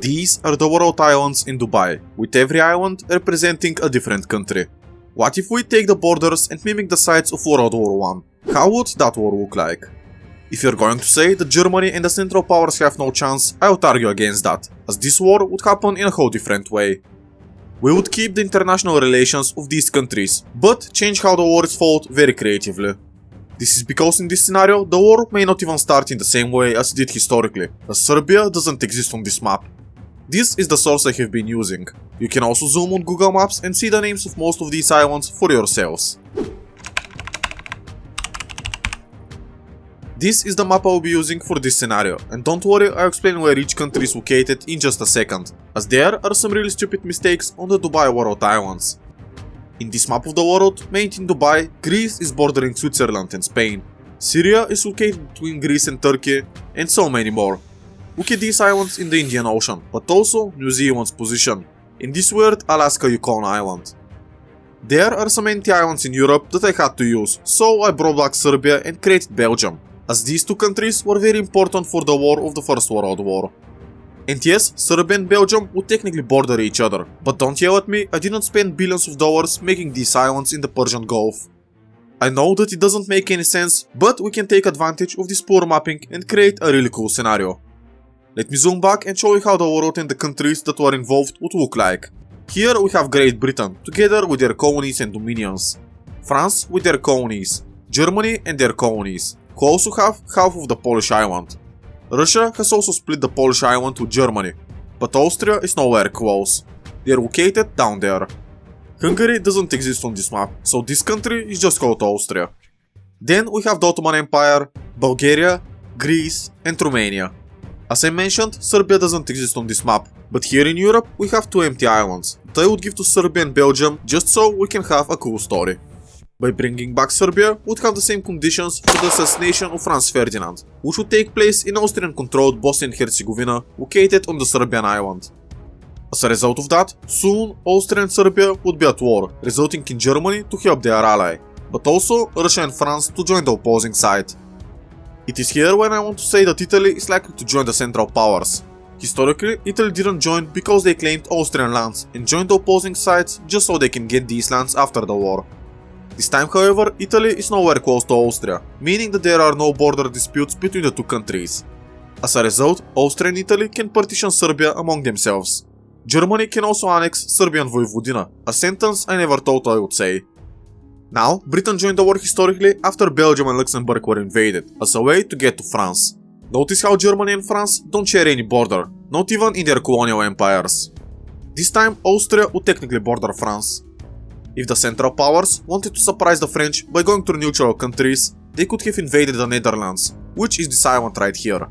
These are the World Islands in Dubai, with every island representing a different country. What if we take the borders and mimic the sites of World War I? How would that war look like? If you're going to say that Germany and the Central Powers have no chance, I would argue against that, as this war would happen in a whole different way. We would keep the international relations of these countries, but change how the war is fought very creatively. This is because in this scenario, the war may not even start in the same way as it did historically, as Serbia doesn't exist on this map. This is the source I have been using. You can also zoom on Google Maps and see the names of most of these islands for yourselves. This is the map I will be using for this scenario, and don't worry, I'll explain where each country is located in just a second, as there are some really stupid mistakes on the Dubai World Islands. In this map of the world, made in Dubai, Greece is bordering Switzerland and Spain, Syria is located between Greece and Turkey, and so many more. Look at these islands in the Indian Ocean, but also New Zealand's position, in this weird Alaska Yukon Island. There are some anti-islands in Europe that I had to use, so I brought back Serbia and created Belgium, as these two countries were very important for the war of the First World War. And yes, Serbia and Belgium would technically border each other, but don't yell at me, I didn't spend billions of dollars making these islands in the Persian Gulf. I know that it doesn't make any sense, but we can take advantage of this poor mapping and create a really cool scenario. Let me zoom back and show you how the world and the countries that were involved would look like. Here we have Great Britain, together with their colonies and dominions. France with their colonies. Germany and their colonies, who also have half of the Polish island. Russia has also split the Polish island with Germany, but Austria is nowhere close. They are located down there. Hungary doesn't exist on this map, so this country is just called Austria. Then we have the Ottoman Empire, Bulgaria, Greece and Romania. As I mentioned, Serbia doesn't exist on this map, but here in Europe we have two empty islands that I would give to Serbia and Belgium just so we can have a cool story. By bringing back Serbia, we would have the same conditions for the assassination of Franz Ferdinand, which would take place in Austrian-controlled Bosnia and Herzegovina, located on the Serbian island. As a result of that, soon Austria and Serbia would be at war, resulting in Germany to help their ally, but also Russia and France to join the opposing side. It is here when I want to say that Italy is likely to join the Central Powers. Historically, Italy didn't join because they claimed Austrian lands and joined the opposing sides just so they can get these lands after the war. This time, however, Italy is nowhere close to Austria, meaning that there are no border disputes between the two countries. As a result, Austria and Italy can partition Serbia among themselves. Germany can also annex Serbian Vojvodina, a sentence I never thought I would say. Now, Britain joined the war historically after Belgium and Luxembourg were invaded, as a way to get to France. Notice how Germany and France don't share any border, not even in their colonial empires. This time, Austria would technically border France. If the Central Powers wanted to surprise the French by going through neutral countries, they could have invaded the Netherlands, which is this island right here.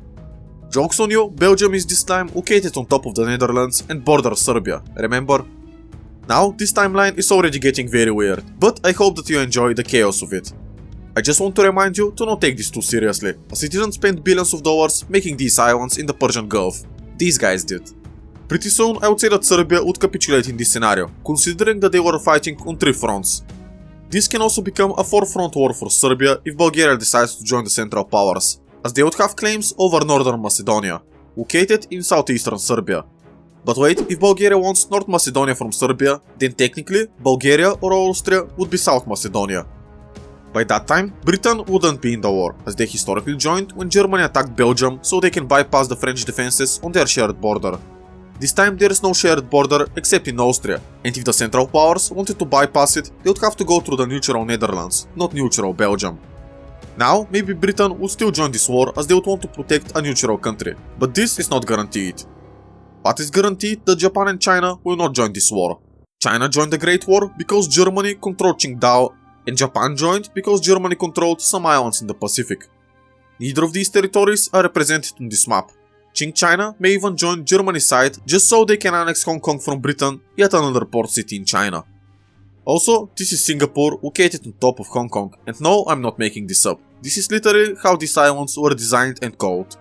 Jokes on you, Belgium is this time located on top of the Netherlands and borders Serbia, remember? Now, this timeline is already getting very weird, but I hope that you enjoy the chaos of it. I just want to remind you to not take this too seriously, as I didn't spend billions of dollars making these islands in the Persian Gulf. These guys did. Pretty soon, I would say that Serbia would capitulate in this scenario, considering that they were fighting on 3 fronts. This can also become a 4-front war for Serbia if Bulgaria decides to join the Central Powers, as they would have claims over Northern Macedonia, located in southeastern Serbia. But wait, if Bulgaria wants North Macedonia from Serbia, then technically Bulgaria or Austria would be South Macedonia. By that time, Britain wouldn't be in the war, as they historically joined when Germany attacked Belgium so they can bypass the French defenses on their shared border. This time there is no shared border except in Austria, and if the Central Powers wanted to bypass it, they would have to go through the neutral Netherlands, not neutral Belgium. Now, maybe Britain would still join this war as they would want to protect a neutral country, but this is not guaranteed. What is guaranteed that Japan and China will not join this war. China joined the Great War because Germany controlled Qingdao, and Japan joined because Germany controlled some islands in the Pacific. Neither of these territories are represented on this map. Qing China may even join Germany's side just so they can annex Hong Kong from Britain, yet another port city in China. Also, this is Singapore located on top of Hong Kong, and no, I'm not making this up. This is literally how these islands were designed and called.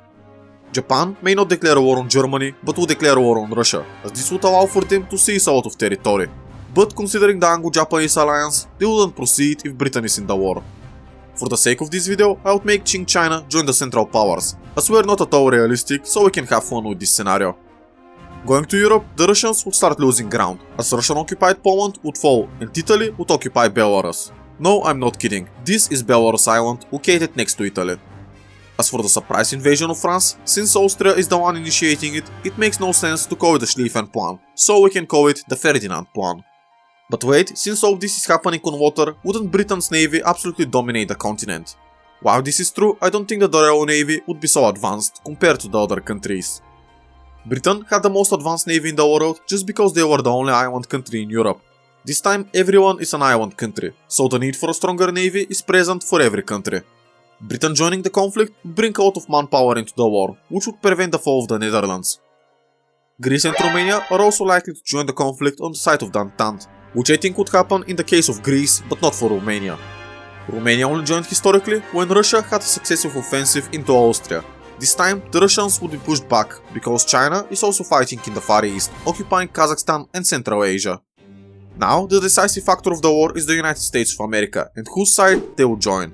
Japan may not declare war on Germany, but will declare war on Russia, as this would allow for them to seize a lot of territory. But considering the Anglo-Japanese alliance, they wouldn't proceed if Britain is in the war. For the sake of this video, I would make Qing China join the Central Powers, as we're not at all realistic, so we can have fun with this scenario. Going to Europe, the Russians would start losing ground, as Russian-occupied Poland would fall and Italy would occupy Belarus. No, I'm not kidding, this is Belarus Island, located next to Italy. As for the surprise invasion of France, since Austria is the one initiating it, it makes no sense to call it the Schlieffen Plan, so we can call it the Ferdinand Plan. But wait, since all this is happening on water, wouldn't Britain's navy absolutely dominate the continent? While this is true, I don't think that the Royal Navy would be so advanced compared to the other countries. Britain had the most advanced navy in the world just because they were the only island country in Europe. This time everyone is an island country, so the need for a stronger navy is present for every country. Britain joining the conflict would bring a lot of manpower into the war, which would prevent the fall of the Netherlands. Greece and Romania are also likely to join the conflict on the side of the Entente, which I think would happen in the case of Greece but not for Romania. Romania only joined historically when Russia had a successful offensive into Austria. This time, the Russians would be pushed back, because China is also fighting in the Far East, occupying Kazakhstan and Central Asia. Now, the decisive factor of the war is the United States of America, and whose side they will join.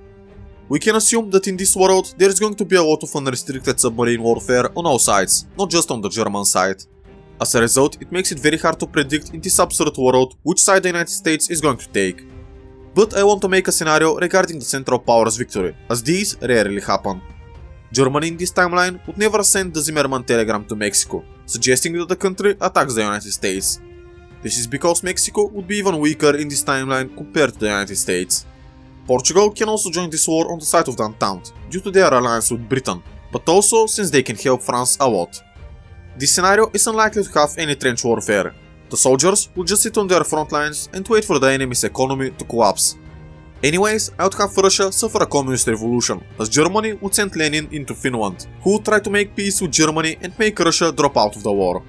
We can assume that in this world, there is going to be a lot of unrestricted submarine warfare on all sides, not just on the German side. As a result, it makes it very hard to predict in this absurd world which side the United States is going to take. But I want to make a scenario regarding the Central Powers victory, as these rarely happen. Germany in this timeline would never send the Zimmermann telegram to Mexico, suggesting that the country attacks the United States. This is because Mexico would be even weaker in this timeline compared to the United States. Portugal can also join this war on the side of the Entente, due to their alliance with Britain, but also since they can help France a lot. This scenario is unlikely to have any trench warfare. The soldiers would just sit on their front lines and wait for the enemy's economy to collapse. Anyways, I would have Russia suffer a communist revolution, as Germany would send Lenin into Finland, who would try to make peace with Germany and make Russia drop out of the war.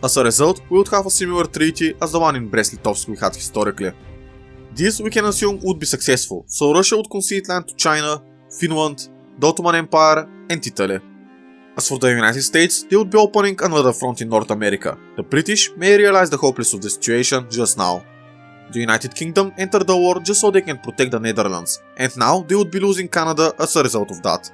As a result, we would have a similar treaty as the one in Brest-Litovsk we had historically. This we can assume would be successful, so Russia would concede land to China, Finland, the Ottoman Empire and Italy. As for the United States, they would be opening another front in North America. The British may realize the hopelessness of the situation just now. The United Kingdom entered the war just so they can protect the Netherlands, and now they would be losing Canada as a result of that.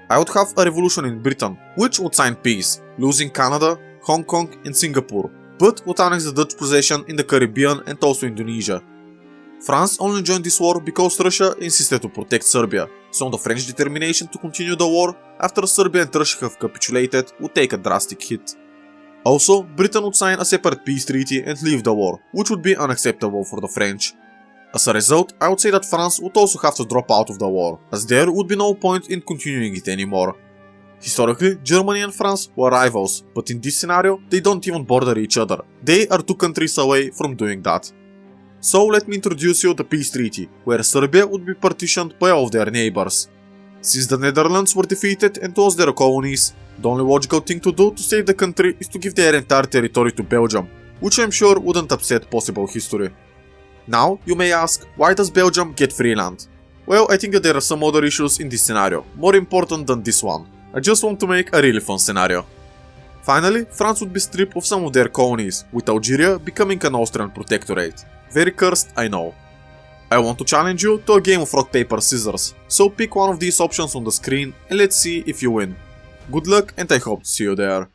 I would have a revolution in Britain, which would sign peace, losing Canada, Hong Kong and Singapore, but would annex the Dutch possession in the Caribbean and also Indonesia. France only joined this war because Russia insisted to protect Serbia, so the French determination to continue the war after Serbia and Russia have capitulated would take a drastic hit. Also, Britain would sign a separate peace treaty and leave the war, which would be unacceptable for the French. As a result, I would say that France would also have to drop out of the war, as there would be no point in continuing it anymore. Historically, Germany and France were rivals, but in this scenario, they don't even border each other. They are two countries away from doing that. So let me introduce you the peace treaty, where Serbia would be partitioned by all of their neighbors. Since the Netherlands were defeated and lost their colonies, the only logical thing to do to save the country is to give their entire territory to Belgium, which I'm sure wouldn't upset possible history. Now, you may ask, why does Belgium get free land? Well, I think that there are some other issues in this scenario, more important than this one. I just want to make a really fun scenario. Finally, France would be stripped of some of their colonies, with Algeria becoming an Austrian protectorate. Very cursed, I know. I want to challenge you to a game of rock paper scissors, so pick one of these options on the screen and let's see if you win. Good luck and I hope to see you there.